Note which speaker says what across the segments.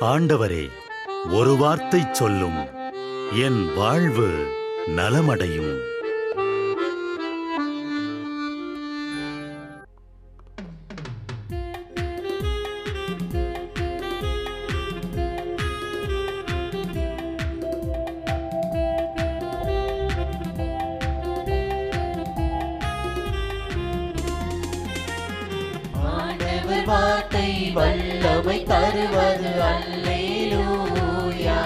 Speaker 1: ஆண்டவரே, ஒரு வார்த்தை சொல்லும், என் வாழ்வு நலமடையும்.
Speaker 2: ஆண்டவர் வார்த்தை வல்லமை தருவது அல்லேலூயா.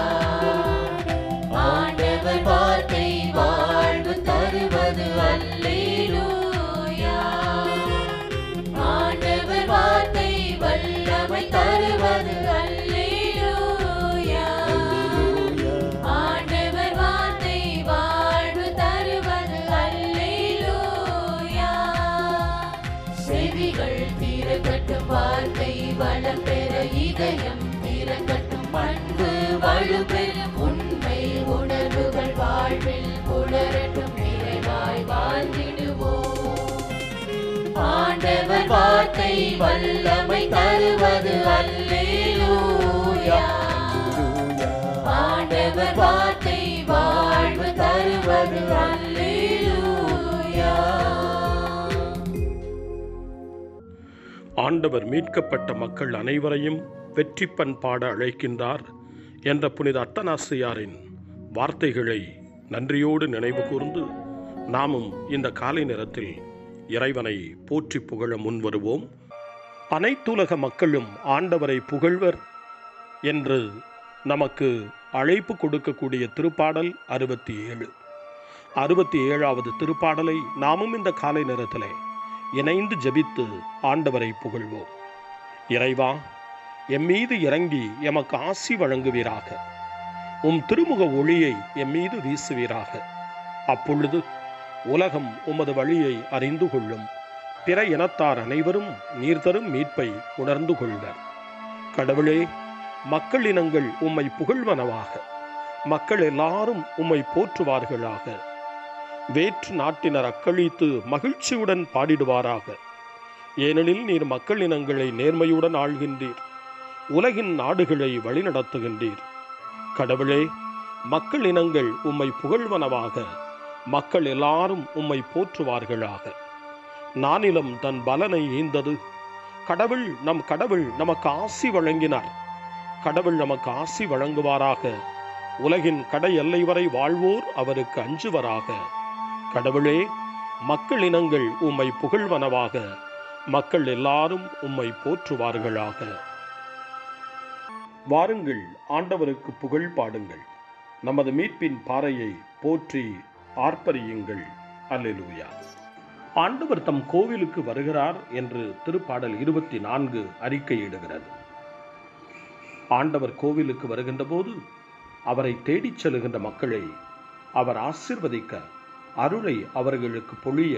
Speaker 2: ஆண்டவர் வார்த்தை வாழ்வு தருவது அல்லேலூயா. ஆண்டவர் வார்த்தை வல்லமை தருவது அல்லேலூயா. ஆண்டவர் வார்த்தை வாழ்வு தருவது அல்லேலூயா. செவிகள் திறக்கட்டும், வார்த்தை வளம் பெற இதயம் திறக்கட்டும், பண்பு வலுப்பெறும், உண்மை உணர்வுகள் வாழ்வில் புலரட்டும், நிறைவாய் வாழ்ந்திடுவோம். ஆண்டவர் வார்த்தை வல்லமை தருவது அல்லேலூயா. ஆண்டவர் வார்த்தை வாழ்வு தருவது அல்லேலூயா.
Speaker 3: ஆண்டவர் மீட்கப்பட்ட மக்கள் அனைவரையும் வெற்றிப்பண் பாட அழைக்கின்றார் என்ற புனித அத்தனாசியாரின் வார்த்தைகளை நன்றியோடு நினைவு கூர்ந்து நாமும் இந்த காலை நேரத்தில் இறைவனை போற்றி புகழ முன்வருவோம். அனைத்துலக மக்களும் ஆண்டவரை புகழ்வர் என்று நமக்கு அழைப்பு கொடுக்கக்கூடிய திருப்பாடல் 67. 67வது திருப்பாடலை நாமும் இந்த காலை நேரத்திலே இணைந்து ஜெபித்து ஆண்டவரை புகழ்வோம். இறைவா, எம்மீது இறங்கி எமக்கு ஆசி வழங்குவீராக. உம் திருமுக ஒளியை எம்மீது வீசுவீராக. அப்பொழுது உலகம் உமது வழியை அறிந்து கொள்ளும். பிற இனத்தார் அனைவரும் நீர் தரும் மீட்பை உணர்ந்து கொள்வர். கடவுளே, மக்கள் இனங்கள் உம்மை புகழ்வனவாக. மக்கள் எல்லாரும் உம்மை போற்றுவார்களாக. வேற்று நாட்டினர் அக்களித்து மகிழ்ச்சியுடன் பாடிடுவாராக. ஏனெனில் நீர் மக்கள் இனங்களை நேர்மையுடன் ஆள்கின்றீர், உலகின் நாடுகளை வழிநடத்துகின்றீர். கடவுளே, மக்கள் இனங்கள் உம்மை புகழ்வனவாக. மக்கள் எல்லாரும் உம்மை போற்றுவார்களாக. நானிலம் தன் பலனை ஈந்தது. கடவுள் நமக்கு ஆசி வழங்கினார். கடவுள் நமக்கு ஆசி வழங்குவாராக. உலகின் கடை எல்லை வரை வாழ்வோர் அவருக்கு அஞ்சுவராக. கடவுளே, மக்கள் இனங்கள் உம்மை புகழ்வனவாக. மக்கள் எல்லாரும் உம்மை போற்றுவார்களாக. வாருங்கள், ஆண்டவருக்கு புகழ் பாடுங்கள். நமது மீட்பின் பாறையை போற்றி ஆர்ப்பரியுங்கள். அல்லேலூயா. ஆண்டவர் தம் கோவிலுக்கு வருகிறார் என்று திருப்பாடல் 24 அறிக்கையிடுகிறது. ஆண்டவர் கோவிலுக்கு வருகின்ற போது அவரை தேடிச் செல்கின்ற மக்களை அவர் ஆசீர்வதிக்க, அருளை அவர்களுக்கு பொழிய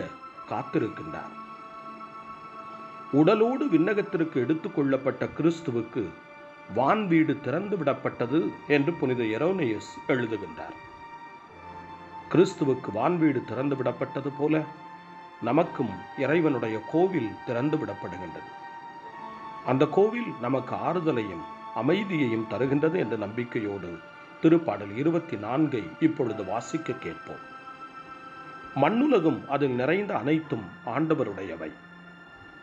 Speaker 3: காத்திருக்கின்றார். உடலோடு விண்ணகத்திற்கு எடுத்துக் கொள்ளப்பட்ட கிறிஸ்துவுக்கு வான் வீடு திறந்து விடப்பட்டது என்று புனித எரோனியஸ் எழுதுகின்றார். கிறிஸ்துவுக்கு வான் வீடு திறந்து விடப்பட்டது போல நமக்கும் இறைவனுடைய கோவில் திறந்து விடப்படுகின்றது. அந்த கோவில் நமக்கு ஆறுதலையும் அமைதியையும் தருகின்றது என்ற நம்பிக்கையோடு திருப்பாடல் 24 இப்பொழுது வாசிக்க கேட்போம். மண்ணுலகும் அதில் நிறைந்த அனைத்தும் ஆண்டவருடையவை.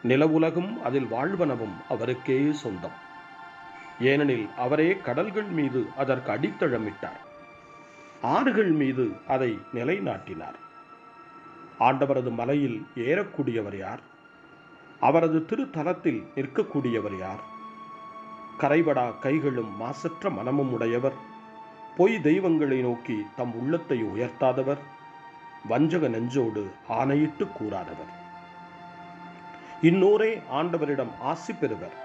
Speaker 3: நிலவுலகும் அதில் வாழ்வனவும் அவருக்கே சொந்தம். ஏனெனில் அவரே கடல்கள் மீது அதற்கு அடித்தளமிட்டார், ஆறுகள் மீது அதை நிலைநாட்டினார். ஆண்டவரது மலையில் ஏறக்கூடியவர் யார்? அவரது திருத்தலத்தில் நிற்கக்கூடியவர் யார்? கரைபடா கைகளும் மாசற்ற மனமும் உடையவர், பொய் தெய்வங்களை நோக்கி தம் உள்ளத்தை உயர்த்தாதவர், வஞ்சக நெஞ்சோடு ஆணையிட்டு கூறாதவர். இன்னோரே ஆண்டவரிடம் ஆசி பெறுவர்.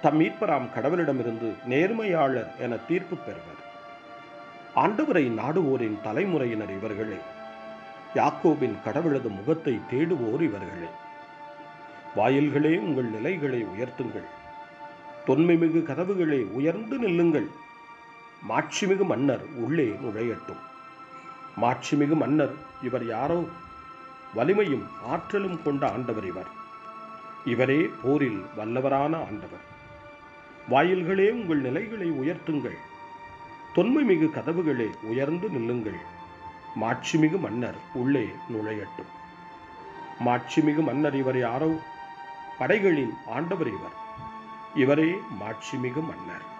Speaker 3: தம் மீட்பராம் கடவுளிடமிருந்து நேர்மையாளர் என தீர்ப்பு பெறுவர். ஆண்டவரை நாடுவோரின் தலைமுறையினர் இவர்களே. யாக்கோபின் கடவுளது முகத்தை தேடுவோர் இவர்களே. வாயில்களே, உங்கள் நிலைகளை உயர்த்துங்கள். தொன்மைமிகு கதவுகளே, உயர்ந்து நில்லுங்கள். மாட்சிமிகு மன்னர் உள்ளே நுழையட்டும். மாட்சிமிகு மன்னர் இவர் யாரோ? வலிமையும் ஆற்றலும் கொண்ட ஆண்டவர் இவர். இவரே போரில் வல்லவரான ஆண்டவர். வாயில்களே உங்கள் நிலைகளை உயர்த்துங்கள், தொன்மைமிகு கதவுகளே உயர்ந்து நில்லுங்கள். மாட்சிமிகு மன்னர் உள்ளே நுழையட்டும். மாட்சிமிகு மன்னர் இவர் யாரோ? படைகளின் ஆண்டவர் இவர். இவரே மாட்சிமிகு மன்னர்.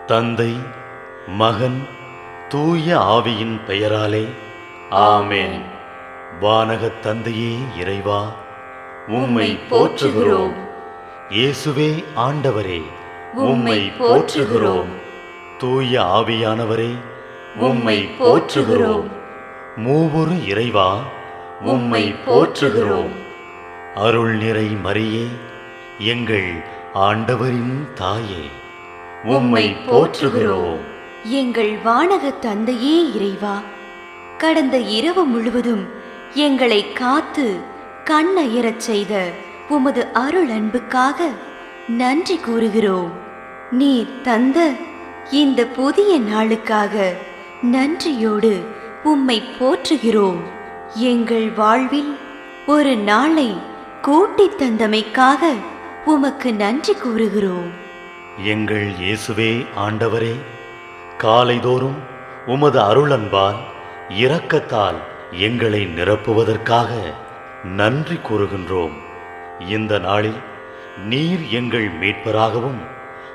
Speaker 1: தந்தை, மகன், தூய ஆவியின் பெயராலே ஆமென். வானகத் தந்தையே இறைவா, உம்மை போற்றுகிறோம். இயேசுவே ஆண்டவரே, உம்மை போற்றுகிறோம். தூய ஆவியானவரே, உம்மை போற்றுகிறோம். மூவொரு இறைவா, உம்மை போற்றுகிறோம். அருள் நிறை மரியே, எங்கள் ஆண்டவரின் தாயே, உம்மை போற்றுகிறோம்.
Speaker 4: எங்கள் வானக தந்தையே இறைவா, கடந்த இரவு முழுவதும் எங்களை காத்து கண்ணயரச் செய்த உமது அருள் அன்புக்காக நன்றி கூறுகிறோம். நீர் தந்த இந்த புதிய நாளுக்காக நன்றியோடு உம்மை போற்றுகிறோம். எங்கள் வாழ்வில் ஒரு நாளை கூட்டித் தந்தமைக்காக உமக்கு நன்றி கூறுகிறோம்.
Speaker 1: எங்கள் இயேசுவே ஆண்டவரே, காலைதோறும் உமது அருளன்பால் இரக்கத்தால் எங்களை நிரப்புவதற்காக நன்றி கூறுகின்றோம். இந்த நாளில் நீர் எங்கள் மீட்பராகவும்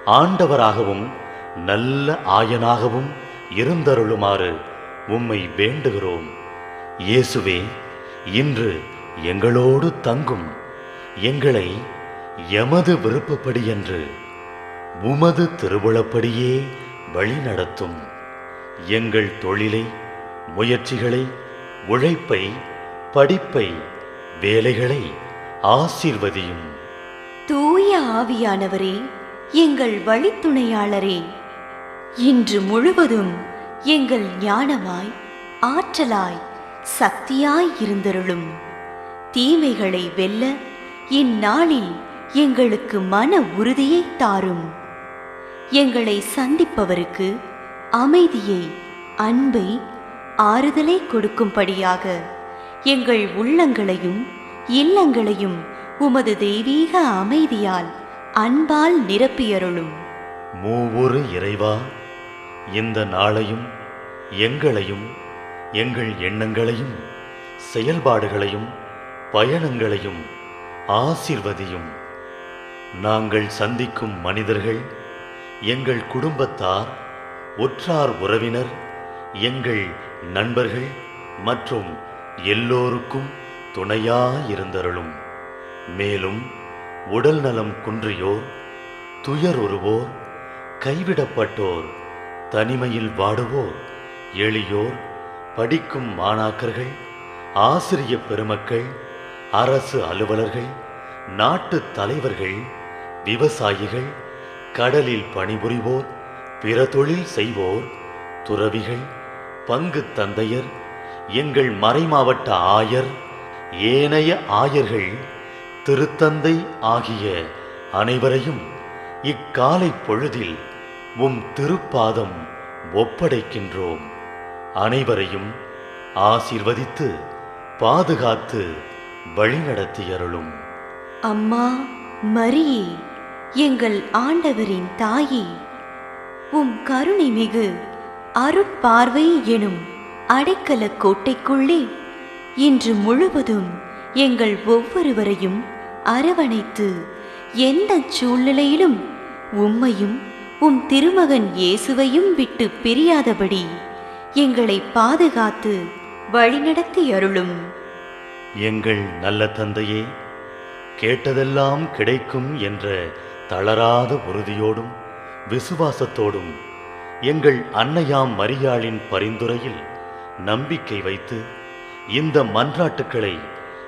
Speaker 1: ஆண்டவராகவும் நல்ல ஆயனாகவும் இருந்தருளுமாறு உம்மை வேண்டுகிறோம். இயேசுவே, இன்று எங்களோடு தங்கும். எங்களை எமது விருப்பப்படி என்று உமது திருவுளப்படியே வழிநடத்தும். எங்கள் தொழிலை, முயற்சிகளை, உழைப்பை, படிப்பை, வேலைகளை ஆசீர்வதியும்.
Speaker 4: தூய ஆவியானவரே, எங்கள் வழித்துணையாளரே, இன்று முழுவதும் எங்கள் ஞானமாய், ஆற்றலாய், சக்தியாய் இருந்தருளும். தீமைகளை வெல்ல இந்நாளில் எங்களுக்கு மன உறுதியை தாரும். எங்களை சந்திப்பவருக்கு அமைதியை, அன்பை, ஆறுதலை கொடுக்கும்படியாக எங்கள் உள்ளங்களையும் இல்லங்களையும் உமது தெய்வீக அமைதியால், அன்பால் நிரப்பியருளும்.
Speaker 1: மூவொரு இறைவா, இந்த நாளையும் எங்களையும் எங்கள் எண்ணங்களையும் செயல்பாடுகளையும் பயணங்களையும் ஆசீர்வதியும். நாங்கள் சந்திக்கும் மனிதர்கள், எங்கள் குடும்பத்தார், உற்றார் உறவினர், எங்கள் நண்பர்கள் மற்றும் எல்லோருக்கும் துணையாயிருந்தருளும். மேலும் உடல் நலம் குன்றியோர், துயருறுவோர், கைவிடப்பட்டோர், தனிமையில் வாடுவோர், எளியோர், படிக்கும் மாணாக்கர்கள், ஆசிரிய பெருமக்கள், அரசு அலுவலர்கள், நாட்டு தலைவர்கள், விவசாயிகள், கடலில் பணிபுரிவோர், பிற தொழில் செய்வோர், துறவிகள், பங்கு தந்தையர், எங்கள் மறைமாவட்ட ஆயர், ஏனைய ஆயர்கள், திருத்தந்தை ஆகிய அனைவரையும் இக்காலை பொழுதில் உம் திருப்பாதம் ஒப்படைக்கின்றோம். அனைவரையும் ஆசீர்வதித்து பாதுகாத்து வழிநடத்தியருளும்.
Speaker 4: அம்மா மரியே, எங்கள் ஆண்டவரின் தாயே, உம் கருணை மிகு அருட்பார்வை எனும் அடைக்கல கோட்டைக்குள்ளே இன்று முழுவதும் எங்கள் ஒவ்வொருவரையும் அரவணைத்து எந்த சூழ்நிலையிலும் உம்மையும் உம் திருமகன் இயேசுவையும் விட்டு பிரியாதபடி எங்களை பாதுகாத்து வழிநடத்தி அருளும்.
Speaker 1: எங்கள் நல்ல தந்தையே, கேட்டதெல்லாம் கிடைக்கும் என்ற தளராத உறுதியோடும் விசுவாசத்தோடும் எங்கள் அன்னையாம் மரியாளின் பரிந்துரையில் நம்பிக்கை வைத்து இந்த மன்றாட்டுக்களை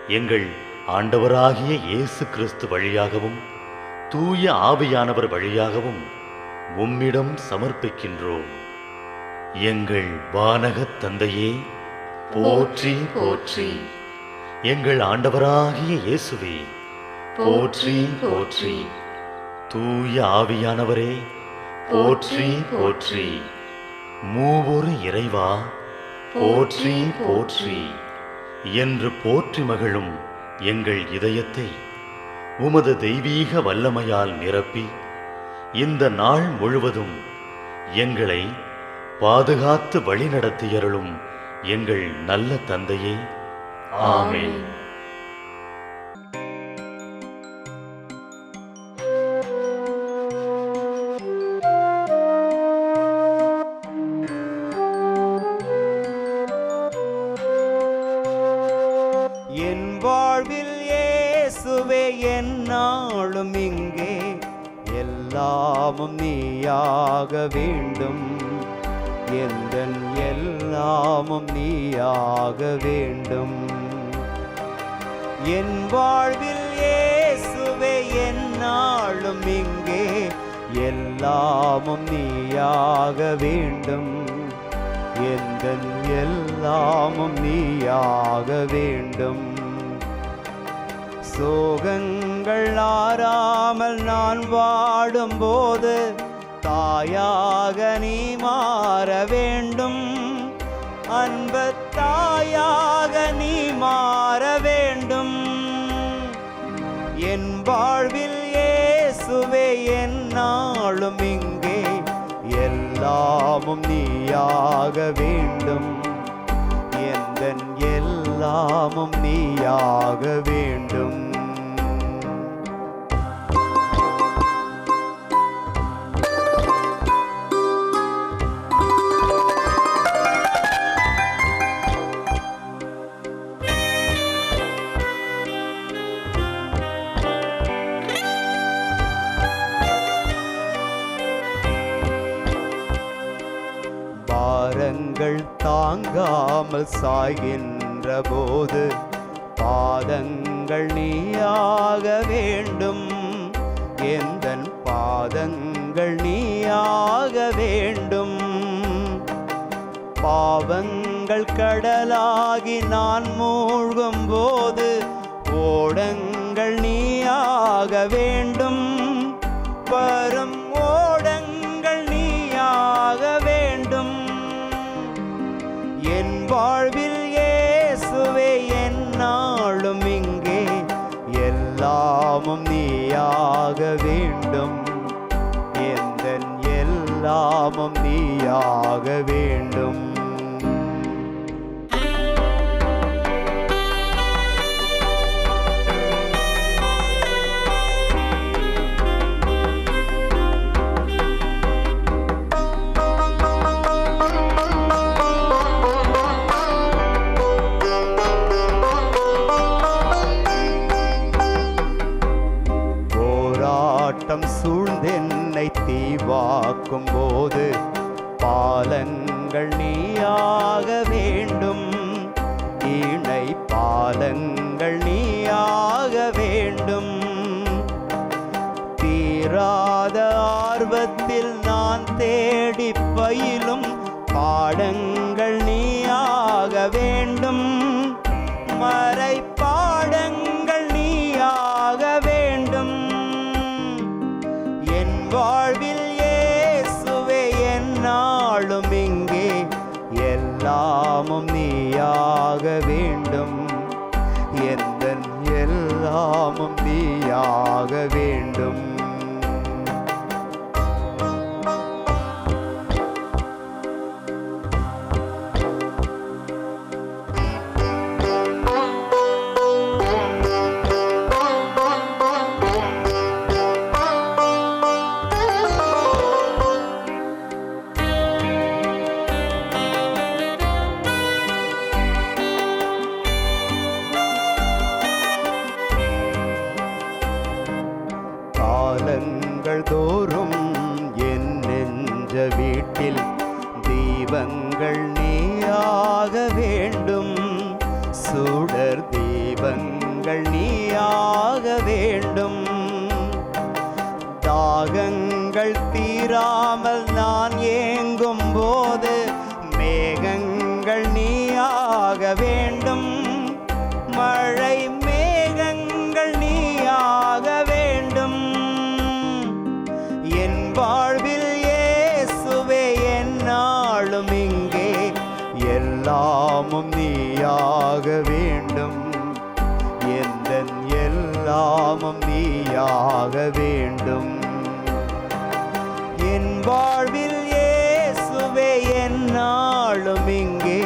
Speaker 1: எங்கள் ஆண்டவராகிய இயேசு கிறிஸ்து வழியாகவும் தூய ஆவியானவர் வழியாகவும் உம்மிடம் சமர்ப்பிக்கின்றோம். எங்கள் வானகத் தந்தையே, போற்றி போற்றி. எங்கள் ஆண்டவராகிய இயேசுவே, போற்றி போற்றி. தூய ஆவியானவரே, போற்றி போற்றி. மூவொரு இறைவா, போற்றி போற்றி என்று போற்றி மகிழும் எங்கள் இதயத்தை உமது தெய்வீக வல்லமையால் நிரப்பி இந்த நாள் முழுவதும் எங்களை பாதுகாத்து வழிநடத்தியருளும் எங்கள் நல்ல தந்தையே, ஆமென்.
Speaker 5: என் வாழ்வில் இயேசுவே என்னாலும் இங்கே எல்லாமும் நீயாக வேண்டும். எந்தன் எல்லாமும் நீயாக வேண்டும். என் வாழ்வில் இயேசுவே என்னாலும் இங்கே எல்லாமும் நீயாக வேண்டும். எந்தன் எல்லாமும் நீயாக வேண்டும். சோகங்கள் ஆறாமல் நான் வாடும்போது தாயாக நீ மாற வேண்டும். அன்பு தாயாக நீ மாற வேண்டும். என் வாழ்வில் இயேசுவே என்னாலும் இங்கே எல்லாமும் நீயாக வேண்டும். எந்தன் எல்லாமும் நீயாக வேண்டும். பாரங்கள் தாங்காமல் சாய்கின்ற போது பாதங்கள் நீயாக வேண்டும். எந்தன் பாதங்கள் நீயாக வேண்டும். பாவங்கள் கடலாகி நான் மூழ்கும் போது ஓடங்கள் நீயாக வேண்டும். வரும் ஓடங்கள் நீயாக வேண்டும். என் வாழ்வில் இயேசுவே என்னாலும் இங்கே எல்லாமும் நீயாக வேண்டும். எந்தன் எல்லாமும் நீயாக வேண்டும். போராட்டம் சூழ்ந்தென்னை தீவாக்கும் போது பாலங்கள் நீயாக வேண்டும். இணை பாலங்கள் நீயாக வேண்டும். தீராத ஆர்வத்தில் நான் தேடி பயிலும் பாடங்கள் நீயாக வேண்டும். மறை பாடங்கள் நீயாக வேண்டும். என் வாழ்வில் இயேசுவே என்னாலும் இங்கே எல்லாமும் நீயாக வேண்டும். எந்தன் எல்லாமும் நீயாக வேண்டும். காலங்கள் தோறும் என் நெஞ்ச வீட்டில் தீபங்கள் நீயாக வேண்டும். சுடர் தீபங்கள் தாகங்கள் நீயாக வேண்டும். தாகங்கள் தீராமல் நான் ஏங்கும் போது மேகங்கள் நீயாக வேண்டும். மழை மேகங்கள் நீயாக வேண்டும். என் வாழ்வில் இயேசுவே என்னாலும் இங்கே எல்லாமும் நீயாக வேண்டும். எந்தன் எல்லாமும் நீயாக வேண்டும். என் வாழ்வில் இயேசுவே என்னாலும் இங்கே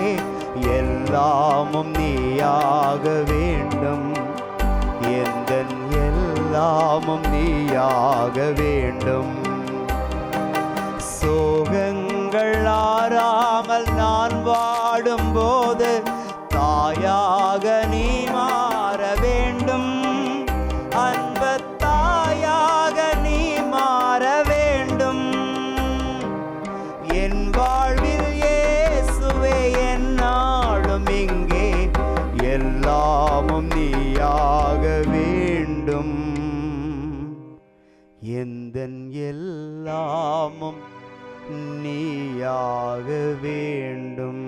Speaker 5: எல்லாமும் நீயாக வேண்டும். எந்தன் எல்லாமும் நீயாக வேண்டும். சோகங்கள் ஆறாமல் நான் வாடும்போது தாயாக நீ மாற வேண்டும். அன்பு தாயாக நீ மாற வேண்டும். என் வாழ்வில் இயேசுவே என்னாலும் இங்கே எல்லாமும் நீயாக வேண்டும். எந்தன் எல்லாமும் நீயாக வேண்டும்.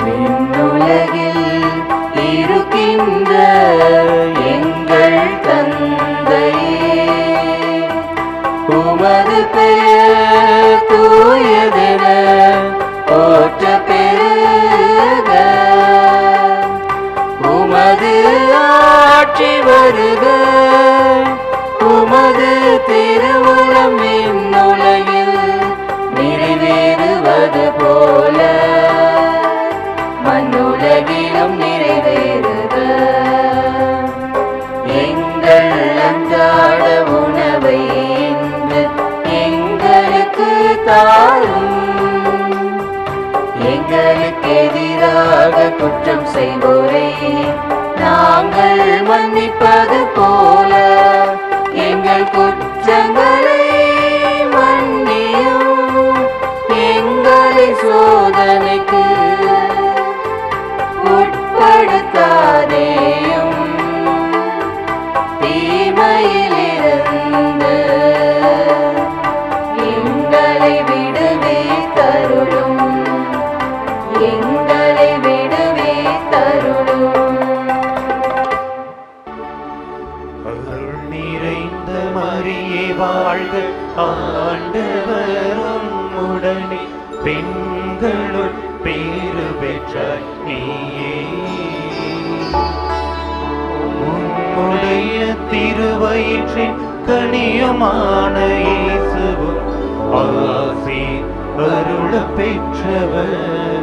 Speaker 2: விண்ணுலகில் இருக்கின்ற எங்கள் தந்தையே, உமது பெயர் தூயதென போற்ற பெறுக. உமது ஆட்சி வருக. உமது திருவுளம் விண்ணுலகில் நிறைவேறுவது போல மண்ணுலகிலும் நிறைவேறுக. எங்கள் அன்றாட உணவை இன்று எங்களுக்கு தாரும். எங்களுக்கு எதிராக குற்றம் செய்வோரை நாங்கள் மன்னிப்பது போல எங்கள் குற்றங்களை மன்னியும். எங்களை சோதனைக்கு உட்படுத்தாதேயும், தீமையிலிருந்து எங்களை விடுவித்தருளும். எங்களை விடுவித்தருளும்.
Speaker 1: அருள் நிறைந்த மரியே வாழ்க, ஆண்டவரும் உடனே பெண்களுள் பேறு பெற்றாய் நீயே. உம்முடைய திருவயிற்றின் கனியுமான இயேசுவும் ஆசி அருள பெற்றவர்.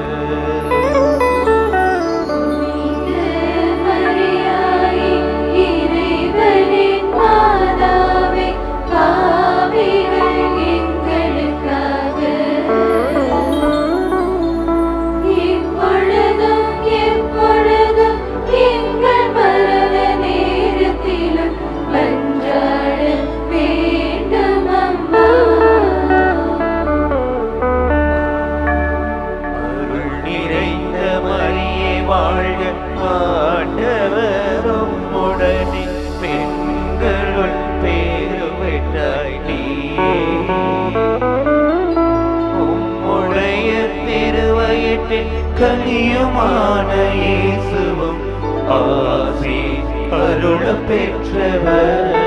Speaker 1: கனியுமான இயேசுவும் ஆசி அருள பெற்றவர்.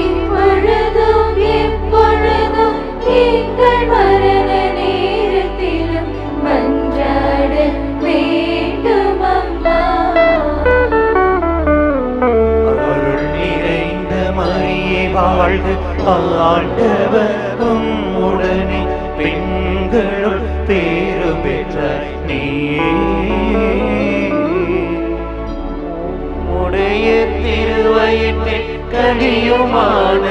Speaker 2: இப்பொழுதும் எப்பொழுதும் எங்கள் மரண
Speaker 1: ஆண்டவரும் உடனே பெண்களுள் பேறு பெற்ற நீயே உடைய திருவயிற்றில் கனியுமான